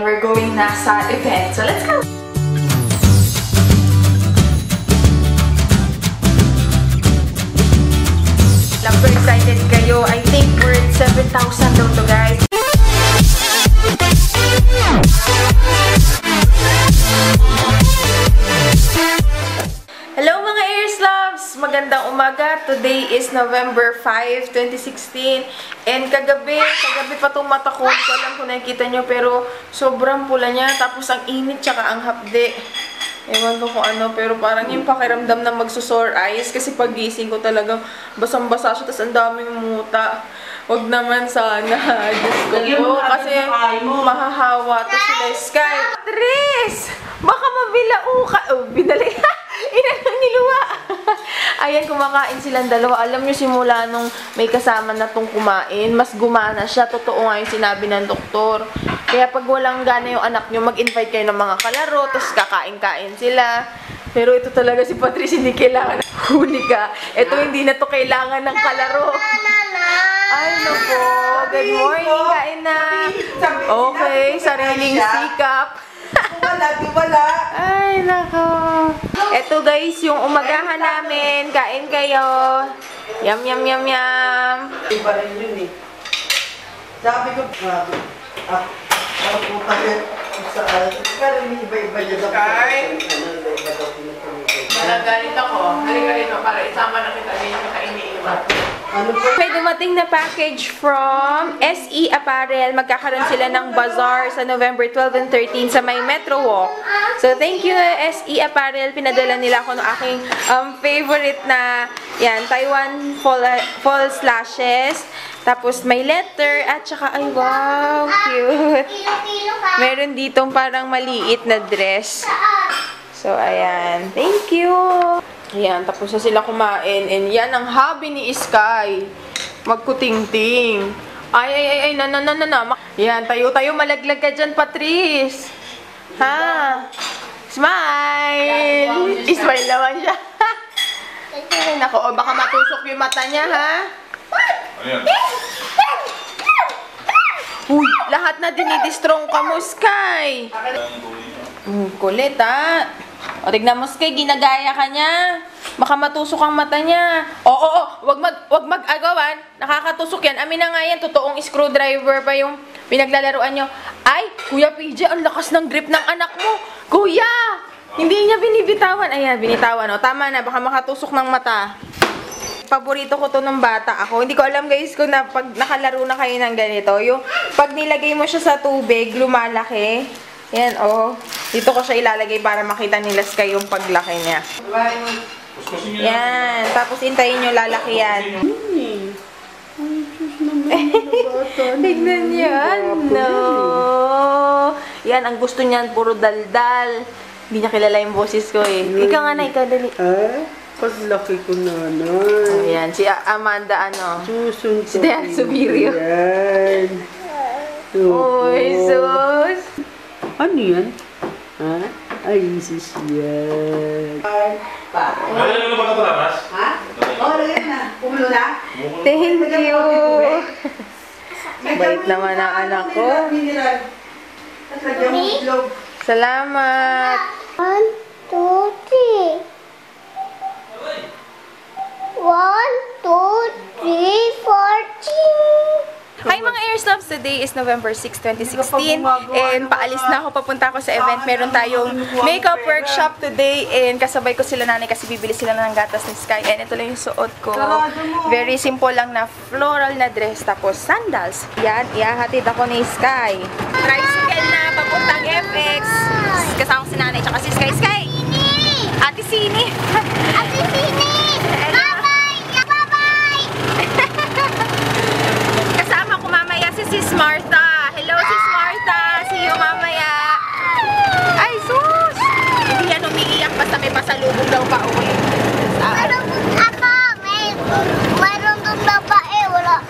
We're going na sa event. So, let's go! I'm so excited kayo. I think we're at 7,000 daw to, guys. Hello mga Air Loves! Magandang umaga. Today is November 5, 2016. And kagabi pa itong mata ko. Hindi ko alam kung nakikita nyo, pero sobrang pula niya. Tapos ang init tsaka ang hapde. Ewan ko kung ano, pero parang yung pakiramdam na magsusore eyes. Kasi pagising ko talagang basang-basa siya, tapos ang daming muta. Huwag naman sana. Diyos ko po. Kasi mahahawa to sila. Sky! Tris! Baka mabilauka. Oh, binali. Inanong niluwa. Ayan, kumakain silang dalawa. Alam nyo, simula nung may kasama na tong kumain, mas gumana siya. Totoo nga yung sinabi ng doktor. Kaya pag walang gana yung anak nyo, mag-invite kayo ng mga kalaro, tapos kakain-kain sila. Pero ito talaga si Patrice, hindi kailangan. Huli ka. Ito hindi na to kailangan ng kalaro. Ay, naku. Good morning, kain na. Okay, sariling sikap. Wala. Ay, nako. Eto guys, yung umagahan namin. Kain kayo. Yum, yum, yum, yum. Iba rin yun eh. Sabi ko, ako po kasi pero iba-iba dyan ako. Kain. Malagalit ako. Halika rito para isama na kita din yung kainiiwan. May dumating na package from SE Apparel. Magkakaroon sila ng bazaar sa November 12 and 13 sa may Metro Walk. So, thank you SE Apparel. Pinadala nila ako ng aking favorite na yan, Taiwan fall slashes. Tapos may letter at saka, ay wow, cute. Meron ditong parang maliit na dress. So, ayan. Thank you! Ayan, tapos na sila kumain. And yan ang hobby ni Sky. Magkuting-ting. Ay, na. Yan, tayo, malaglag ka dyan, Patrice. Ha? Smile! Smile naman siya. Ay, nako, o baka matusok yung mata niya, ha? Ayan. Uy, lahat na dinidistrong ka mo, Sky. Kulit, ha? O, tignan mo, Sky, ginagaya ka niya. Baka matusok ang mata niya. Wag mag-agawan. Nakakatusok yan. Amin na nga yan, totoong screwdriver pa yung pinaglalaruan nyo. Ay, Kuya PJ, ang lakas ng grip ng anak mo. Kuya! Hindi niya binibitawan. Ayan, binitawan. O, tama na, baka makatusok ng mata. Paborito ko to ng bata ako. Hindi ko alam guys kung pag nakalaro na kayo ng ganito. Yung pag nilagay mo siya sa tubig, lumalaki. Yan, oh. Dito ko siya ilalagay para makita nila Sky yung paglaki niya. Yan. Tapos hintayin nyo lalaki yan. Tignan yan. No. Yan, ang gusto niyan, puro daldal. Hindi niya kilala yung boses ko eh. Ikaw nga na, ikaw dali. Paglaki ko na. Ayan, si Amanda, ano? Susun Si Dayan Subirio. Yan. Uy, sus. Ano yan? Ha? Ay, sis yan. Lagyan mo ba ito labas? Ha? Oo, lagyan na. Kumulo na? Thank you. Bait naman ang anak ko. Salamat. 1, 2, 3. 1, 2, 3, 14. Hi mga Airstops! Today is November 6, 2016 and paalis na ako, papunta ako sa event. Meron tayong makeup workshop today and kasabay ko sila nanay kasi bibili sila ng gatas ni Sky and ito lang yung suot ko. Very simple lang na floral na dress tapos sandals. Yan, ihahatid ako ni Sky. Tricycle na papuntang FX. Kasama ko si nanay tsaka si Sky. Sky! Ate Sini! Ate Sini! Kasama ko mamaya si Sis Martha. Hello, Sis Martha. See you mamaya. Ay, sus! Hindi yan umiiyak basta may pasalubong daw pa uwi. Meron ako, meron doon babae, wala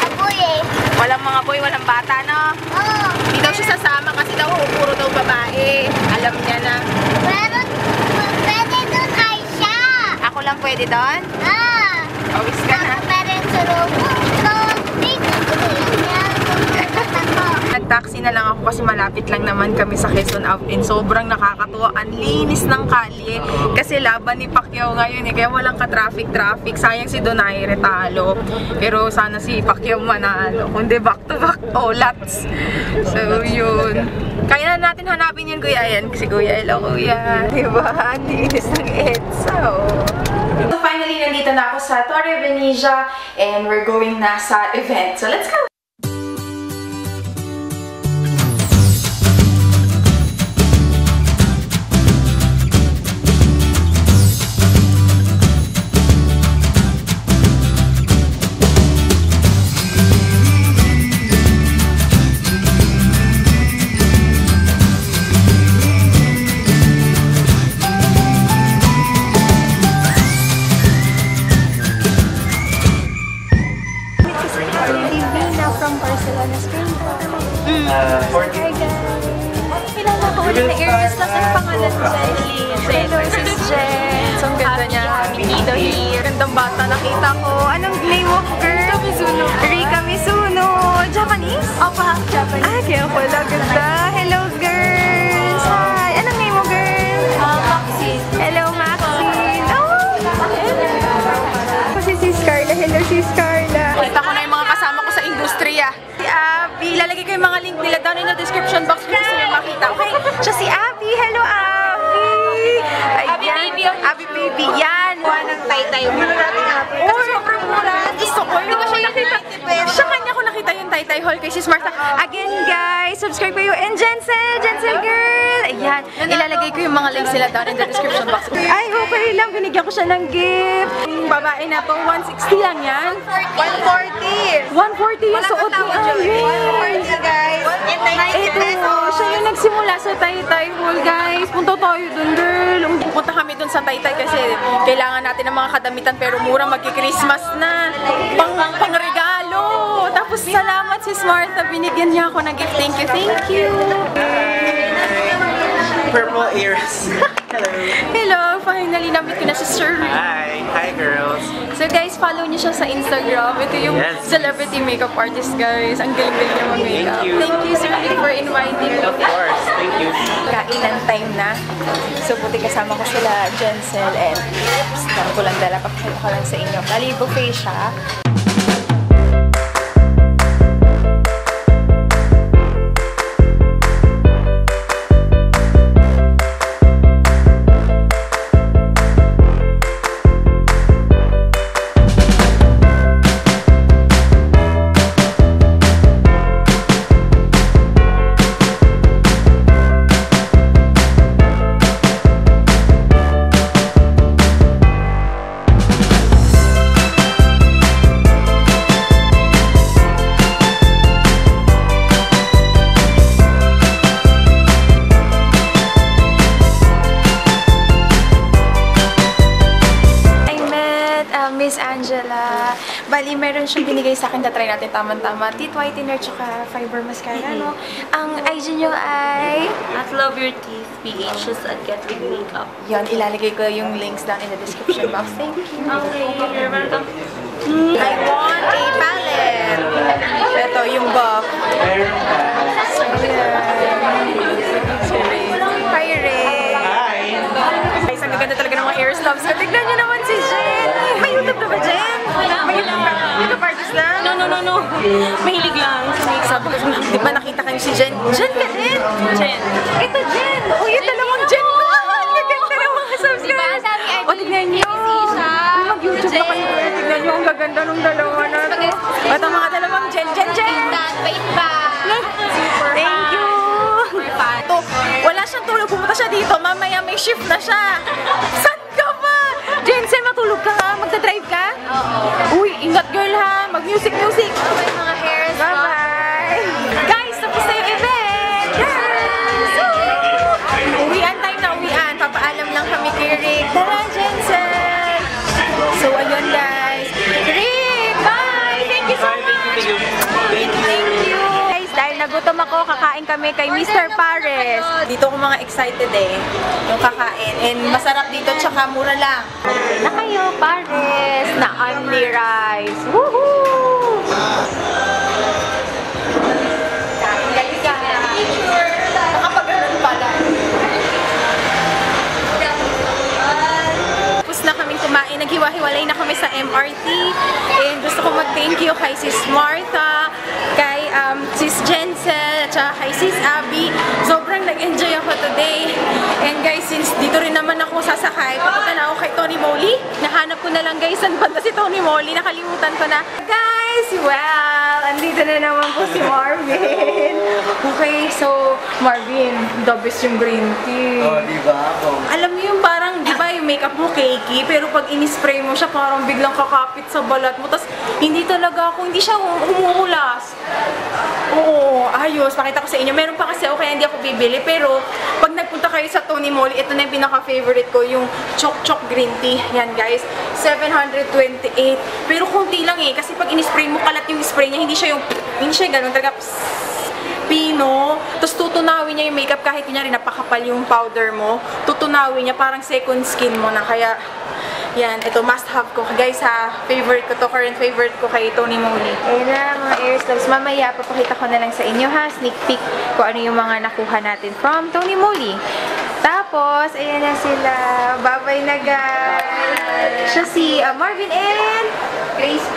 aboy eh. Walang mga boy, walang bata, no? Oo. Hindi daw siya sasama kasi daw puro daw babae. Alam niya na. Meron, pwede doon ay siya. Ako lang pwede doon? Pawis ka na. Meron sa loob. Nag-taxi na lang ako kasi malapit lang naman kami sa Quezon Outing. Sobrang nakakatuwa. Ang linis ng kalye. Kasi laban ni Pacquiao ngayon eh. Kaya walang ka-traffic. Sayang si Donaire talo. Pero sana si Pacquiao manalo. Kundi back-to-back olats. So, yun. Kaya na natin hanapin yun, Kuya. Ayan, si Kuya. Hello, Kuya. Diba? Ang linis ng EDSA, oh. So, finally, nandito na ako sa Torre Venecia. And we're going na sa event. So, let's go! From Barcelona, Spain. Hi guys! Kilala ko ulit na Iris lang. Ano pangalan mo? Hello, sis Jen. So, ang ganda niya. Dito here. Gandang bata nakita ko. Anong name mo, girl? Mizuno. Rika Mizuno. Japanese? Opo, half Japanese. Ah, kaya pala ganda. Hello, girls. Hi. Anong name mo, girl? Maxine. Hello, Maxine. Oh! Kasi si Carla. Hello, sis Carla. Kita ko na yung mga kasama ko sa industriya. Si Abby. Ilalagay ko yung mga link nila down in the description box kung gusto nyo makita. Okay? Siya si Abby. Hello, Abby. Abby baby. Abby baby. Yan. Kuha ng tay-tay. Kasi sobrang mura. Gusto ko yun. Hindi ko siya nakita. Siya kanya ko nakita yung Taytay Hall kay Sis Martha. Again, guys, subscribe kayo. And Jensen girl. Ayan. Ilalagay ko yung mga links nila down in the description box. Ay, okay lang. Binigyan ko siya ng gift. Yung babae na to, 160 lang yan. 140. 140 yung suot ni Irene. 140 guys. Ito, siya yung nagsimula sa Taytay Hall, guys. Punta tayo dun, girl. Pupunta kami dun sa Taytay kasi kailangan natin ng mga kadamitan pero mura magki-Christmas na. Pang-regalo. Tapos salamat si Martha. Binigyan niya ako ng gift. Thank you, thank you. Purple ears. Hello. Hello, finally namit ko na si Sir. Hi girls. So guys, follow niyo siya sa Instagram. Ito yung celebrity makeup artist, guys. Ang galing-galing niya mag-makeup. Thank you, Sir, for inviting me. Of course, thank you. Kainan time na. So, buti kasama ko sila, Jensel, and dami ko lang dala. Pakita ko lang sa inyo. Bali, buffet siya. Miss Angela. Bali, meron siyang binigay sa akin. Tatry natin tama-tama. Teeth whitener tsaka fiber mascara, no? Ang IG nyo ay... At love your teeth, be anxious and get with makeup. Yun, ilalagay ko yung links down in the description box. Thank you. Okay, you're welcome. I want a palette. Ito, yung buff. So, hi, Ray. Hi. Guys, ang gaganda talaga ng mga hair slobs ko. Tignan nyo naman si Jen. May YouTube na ba, Jen? May YouTube na? Makeup artist na? No. Mahilig lang. Sabi ko, di ba nakita kayo si Jen? Jen ka din? Jen. Ito, Jen. O, yung dalawang Jen ko. Ang gaganda ng mga subscribers. O, tignan nyo. Mag-YouTube na kayo. Tignan nyo, ang gaganda ng dalawa na. At ang mga dalawang Jen. Wait ba? Thank you. Ito, wala siyang tulog. Pumunta siya dito. Mamaya may shift na siya. Saan ka ba? Jensen, matulog ka ha? Magdadrive ka? Oo. Uy, ingat girl ha. Mag-music. Mga hairs. Bye-bye. Guys, tapos na yung event. Yes! Uwian time na uwian. Papaalam lang kami kay Rick. Tara, Jensen. So, ayun guys. Rick, bye! Thank you so much. Thank you. Guys, dahil nagutom ako, kakain kami kay Mr. Pares. Dito ako mga excited eh. Yung kakain. And masarap dito, tsaka mura lang. Na kayo, Pares, na only rice. Woohoo! Kain kayo guys. thank you kay Sis Martha, kay Sis Jensen, at saka kay Sis Abby. Sobrang nag-enjoy ako today. And guys, since dito rin naman ako sasakay, papunta na ako kay Tony Moly. Nahanap ko na lang guys, saan banda si Tony Moly? Nakalimutan ko na. Guys, well, andito na naman po si Marvin. Okay, so Marvin, the best yung green tea. Oh, di ba? Alam mo yung parang, di ba yung makeup mo cakey, pero pag in-spray mo siya, parang biglang kakapit sa balat mo. Tapos, hindi talaga ako, hindi siya humuhulas. Oo, ayos. Pakita ko sa inyo. Meron pa kasi ako, kaya hindi ako bibili. Pero, pag nagpunta kayo sa Tony Moly, ito na yung pinaka-favorite ko, yung Chok Chok Green Tea. Yan guys, 728. Pero kunti lang eh, kasi pag in-spray mo, kalat yung spray niya, hindi siya ganun talaga. Pino, tapos tutunawin niya yung makeup kahit kunyari napakapal yung powder mo, tutunawin niya, parang second skin mo na, kaya yan, ito must have ko guys ha, favorite ko to, current favorite ko kay Tony Moly. Ayun na mga Airslabs, mamaya papakita ko na lang sa inyo ha, sneak peek kung ano yung mga nakuha natin from Tony Moly. Tapos, ayan na sila, bye-bye na guys. Siya si Marvin and Grace,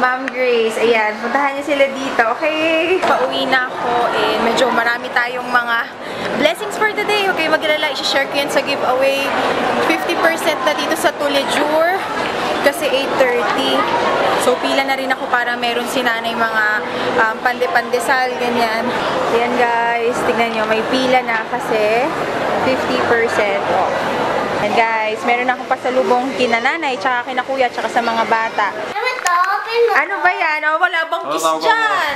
Ma'am Grace. Ayan, puntahan niyo sila dito, okay? Pauwi na ako and medyo marami tayong mga blessings for today. Okay, mag-alala, i-share ko yan sa giveaway. 50% na dito sa Tulejur kasi 8:30. So, pila na rin ako para meron si nanay mga pande-pandesal, ganyan. Ayan guys, tignan nyo, may pila na kasi 50% off. And guys, meron akong pasalubong kina nanay, tsaka kina kuya, tsaka sa mga bata. Ano ba yan? Oh, wala bang kiss dyan?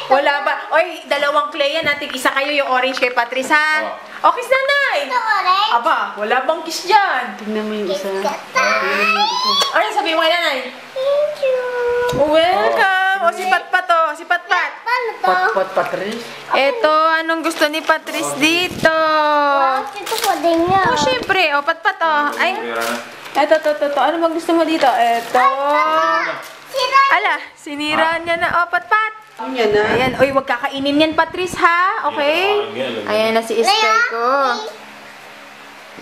Wala ba? Oy, dalawang clay yan natin. Isa kayo yung orange kay Patrice, ha? O, kiss nanay! Aba, wala bang kiss dyan? Tingnan mo yung isa. Ano sabihin mo kay nanay? Thank you. Welcome! O, si Patpat o. Si Patpat. Pat, Patrice. Eto, anong gusto ni Patrice dito? Ito po din niya. Oh, syempre. O, Patpat o. Ay, eto, to. Ano bang gusto mo dito? Eto. Ala, sinira niya na. O, Patpat. Yan na. Ayan. Uy, wag kakainin yan, Patrice, ha? Okay? Ayan na si Esther ko.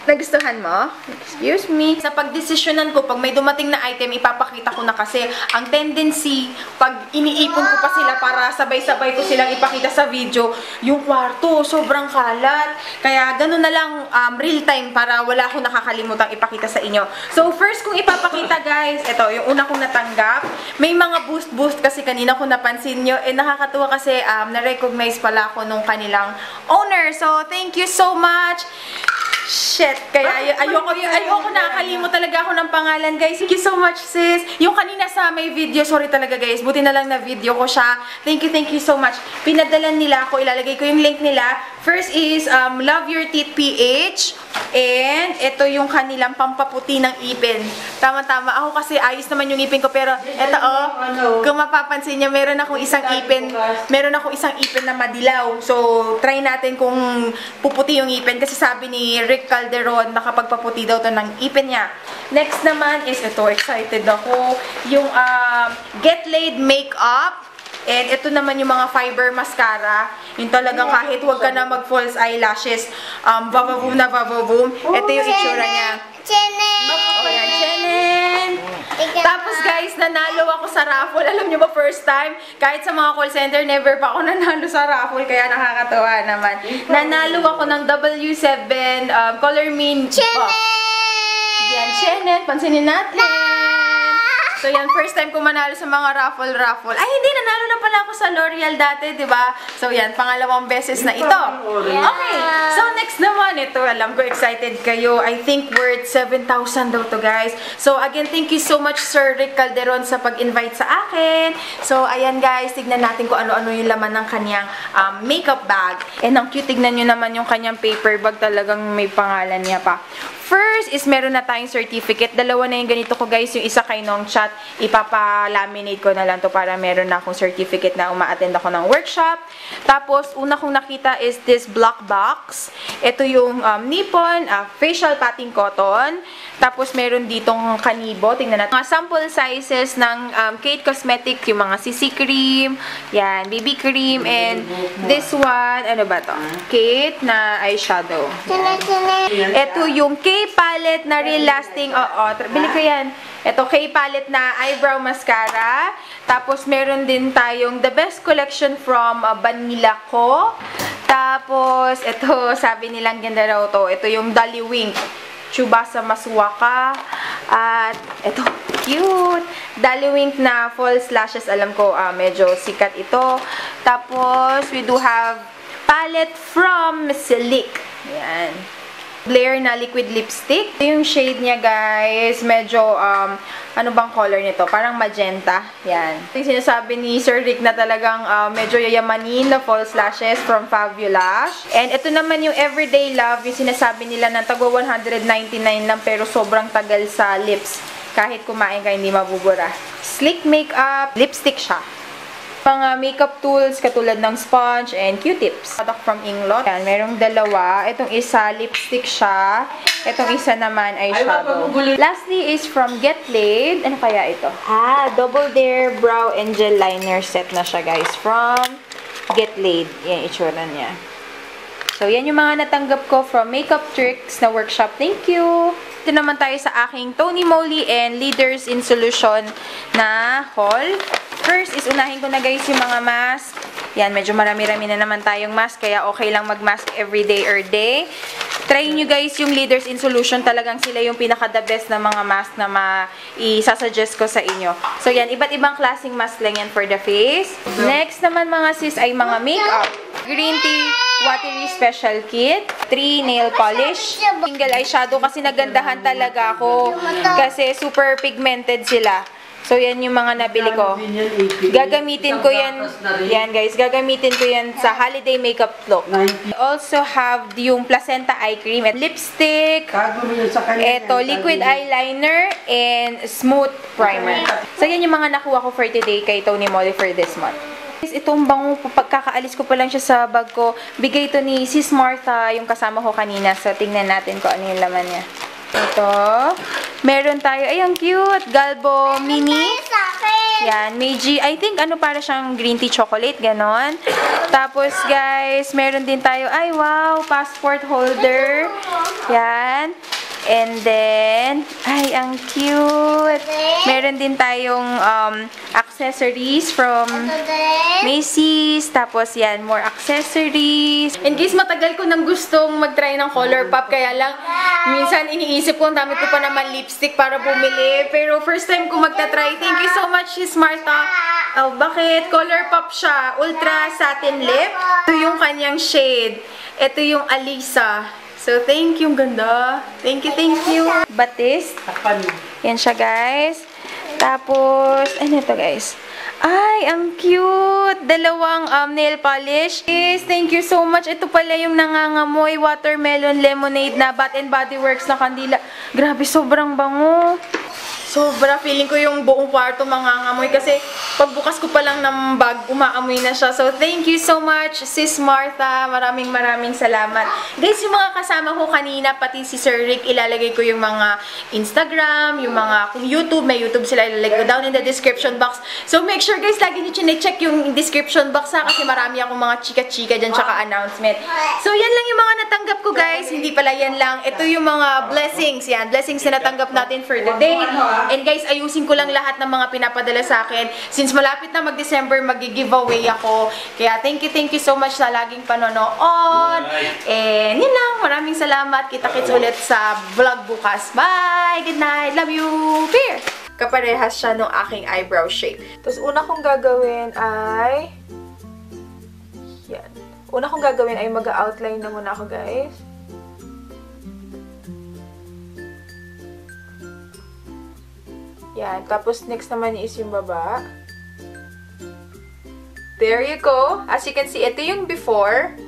Nagustuhan mo? Excuse me. Sa pagdesisyonan ko, pag may dumating na item, ipapakita ko na kasi ang tendency, pag iniipon ko pa sila para sabay-sabay ko silang ipakita sa video, yung kwarto, sobrang kalat. Kaya gano'n na lang real time para wala akong nakakalimutang ipakita sa inyo. So, first kong ipapakita guys, ito, yung una kong natanggap. May mga boost kasi kanina ko napansin nyo. Nakakatuwa kasi na-recognize pala ako nung kanilang owner. So, thank you so much. Shit, kaya ayoko nakakalimot talaga ako ng pangalan, guys. Thank you so much, sis. Yung kanina sa may video, sorry talaga, guys. Buti na lang na video ko siya. Thank you so much. Pinadalan nila ako, ilalagay ko yung link nila. First is Love Your Teeth PH. And ito yung kanilang pampaputi ng ipin. Tama-tama. Ako kasi ayos naman yung ipin ko, pero ito kung mapapansin niyo, meron akong isang ipin na madilaw. So, try natin kung puputi yung ipin kasi sabi ni Rick Calderon, nakapagpaputi daw to ng ipin niya. Next naman is ito, excited ako. Yung Get Laid Makeup. And ito naman yung mga fiber mascara. Yung talagang kahit huwag ka na mag-false eyelashes, vavavoom na vavavoom. Ito yung itsura niya. Oh, yan, Chenen! Tapos guys, nanalo ako sa raffle. Alam nyo ba, first time? Kahit sa mga call center, never pa ako nanalo sa raffle. Kaya nakakatawa naman. Nanalo ako ng W7 Color Me Chenen! Yan, Chenen. Pansinin natin. So yan, first time ko manalo sa mga raffle. Ay, hindi, nanalo na pala ako sa L'Oreal dati, di ba? So yan, pangalawang beses na ito. Okay, so next naman, ito, alam ko, excited kayo. I think worth 7,000 daw to, guys. So again, thank you so much, Sir Rick Calderon, sa pag-invite sa akin. So ayan, guys, tignan natin kung ano-ano yung laman ng kanyang makeup bag. And ang cute, tignan nyo naman yung kanyang paper bag, talagang may pangalan niya pa. First is meron na tayong certificate. Dalawa na yung ganito ko, guys. Yung isa kay Nong Chat, ipapalaminate ko na lang to para meron na akong certificate na uma-attend ako ng workshop. Tapos, una kong nakita is this black box. Ito yung Nippon facial patting cotton. Tapos, meron ditong kanibo. Tingnan natin. Mga sample sizes ng Kate Cosmetics, yung mga CC cream, yan, BB cream, and this one, ano ba to? Kate na eyeshadow. Ito yung Kate K-Palette na Real Lasting. Oo, bili ko yan. Ito, K-Palette na eyebrow mascara. Tapos, meron din tayong The Best Collection from Vanilla Co. Tapos, ito, sabi nilang ganda raw to. Ito yung Dolly Wink. Chubasa Maswaka. At, ito, cute. Dolly Wink na false lashes. Alam ko, medyo sikat ito. Tapos, we do have palette from Silic. Ayan. Blair na liquid lipstick. Ito yung shade niya, guys. Medyo, ano bang color nito? Parang magenta. Yan. Yung sinasabi ni Sir Rick na talagang medyo yayamanin na false lashes from Fabulash. And ito naman yung Everyday Love. Yung sinasabi nila na tagwa 199 lang pero sobrang tagal sa lips. Kahit kumain ka, hindi mabubura. Sleek makeup. Lipstick siya. Mga makeup tools katulad ng sponge and Q-tips. Product from Inglot. Yan, merong dalawa. Itong isa, lipstick siya. Itong isa naman ay shadow. Lastly is from Get Laid. Ano kaya ito? Double Dare Brow and Gel Liner set na siya, guys. From Get Laid. Yan, itsura niya. So, yan yung mga natanggap ko from Makeup Tricks na workshop. Thank you! Ito naman tayo sa aking Tony Moly and Leaders in Solution na haul. First is unahin ko na, guys, yung mga mask. Yan, medyo marami-rami na naman tayong mask, kaya okay lang mag-mask everyday or day. Try nyo, guys, yung Leaders in Solution. Talagang sila yung pinaka-the best na mga mask na i-suggest ko sa inyo. So, yan, iba't ibang klaseng mask lang yan for the face. Next naman, mga sis, ay mga makeup. Green Tea Watery Special Kit. 3 nail polish. Single eyeshadow kasi nagandahan talaga ako. Kasi super pigmented sila. So, yan yung mga nabili ko. Gagamitin ko yan. Yan, guys. Gagamitin ko yan sa holiday makeup look. I also have yung Placenta Eye Cream. Lipstick. Ito, liquid eyeliner. And smooth primer. So, yan yung mga nakuha ko for today kay Tony Moly for this month. Itong bango, pagkakaalis ko pa lang siya sa bag ko. Bigay ito ni Sis Martha, yung kasama ko kanina. So, tingnan natin kung ano yung laman niya. Ito. Meron tayo. Ay, ang cute. Galbo Mini. Yan. Meiji. I think, para siyang green tea chocolate. Ganon. Tapos, guys, meron din tayo. Ay, wow. Passport holder. Yan. And then, ay, ang cute. Meron din tayong accessories from Macy's. Tapos, yan, more accessories. In case matagal ko nang gustong mag-try ng color pop, kaya lang, minsan iniisip ko, ang dami ko pa naman lipstick para bumili. Pero first time ko magta-try. Thank you so much, Sis Martha. Oh, bakit? Color pop siya. Ultra satin lip. Ito yung kanyang shade. Ito yung Alisa. So, thank you. Ganda. Thank you, thank you. Batiste. Yan siya, guys. Tapos, ano ito, guys? Ay, ang cute! Dalawang nail polish. Yes, thank you so much. Ito pala yung nangangamoy watermelon lemonade na Bath & Body Works na kandila. Grabe, sobrang bango. Sobra, feeling ko yung buong kwarto mangangamoy kasi pagbukas ko pa lang ng bag, umaamoy na siya. So, thank you so much, Sis Martha. Maraming salamat. Guys, yung mga kasama ko kanina, pati si Sir Rick, ilalagay ko yung mga Instagram, yung mga, kung YouTube, may YouTube sila, ilalagay ko down in the description box. So, make sure guys, lagi nyo chinecheck yung description box ha, kasi marami akong mga chika-chika dyan, tsaka announcement. So, yan lang yung mga natanggap ko, guys. Hindi pala yan lang. Ito yung mga blessings. Yan, blessings na natanggap natin for the day. And guys, ayusin ko lang lahat ng mga pinapadala sa akin. Since malapit na mag-December, mag-giveaway ako. Kaya thank you so much sa laging panonood. And yun lang. Maraming salamat. Kita-kits ulit sa vlog bukas. Bye! Good night! Love you! Peer! Kaparehas siya nung aking eyebrow shape. Tapos una kong gagawin ay... Yan. Una kong gagawin ay mag-outline na muna ako, guys. Yan. Tapos, next naman is yung baba. There you go. As you can see, ito yung before.